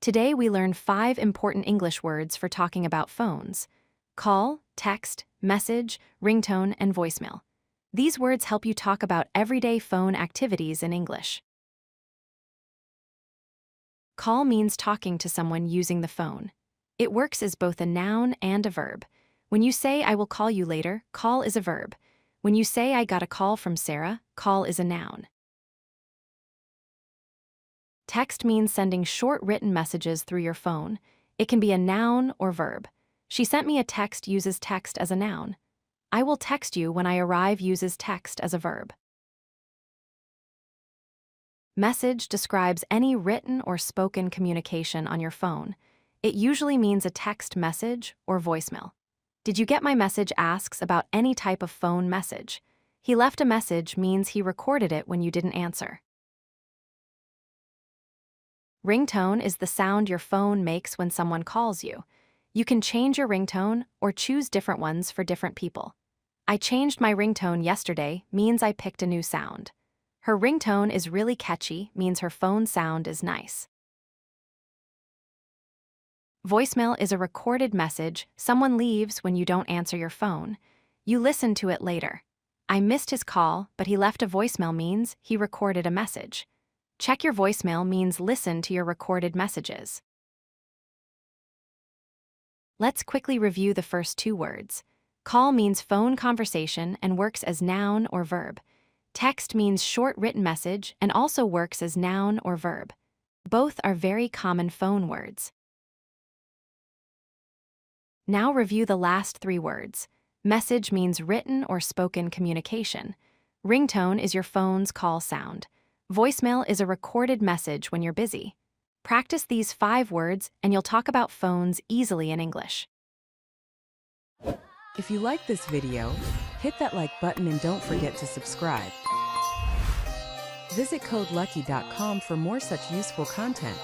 Today we learn 5 important English words for talking about phones: call, text, message, ringtone, and voicemail. These words help you talk about everyday phone activities in English. Call means talking to someone using the phone. It works as both a noun and a verb. When you say, "I will call you later," call is a verb. When you say, "I got a call from Sarah," call is a noun. Text means sending short written messages through your phone. It can be a noun or verb. She sent me a text uses text as a noun. I will text you when I arrive uses text as a verb. Message describes any written or spoken communication on your phone. It usually means a text message or voicemail. "Did you get my message?" asks about any type of phone message. "He left a message" means he recorded it when you didn't answer. Ringtone is the sound your phone makes when someone calls you. You can change your ringtone or choose different ones for different people. "I changed my ringtone yesterday" means I picked a new sound. "Her ringtone is really catchy" means her phone sound is nice. Voicemail is a recorded message someone leaves when you don't answer your phone. You listen to it later. "I missed his call, but he left a voicemail" means he recorded a message. "Check your voicemail" means listen to your recorded messages. Let's quickly review the first 2 words. Call means phone conversation and works as noun or verb. Text means short written message and also works as noun or verb. Both are very common phone words. Now review the last 3 words. Message means written or spoken communication. Ringtone is your phone's call sound. Voicemail is a recorded message when you're busy. Practice these 5 words and you'll talk about phones easily in English. If you like this video, hit that like button and don't forget to subscribe. Visit codelucky.com for more such useful content.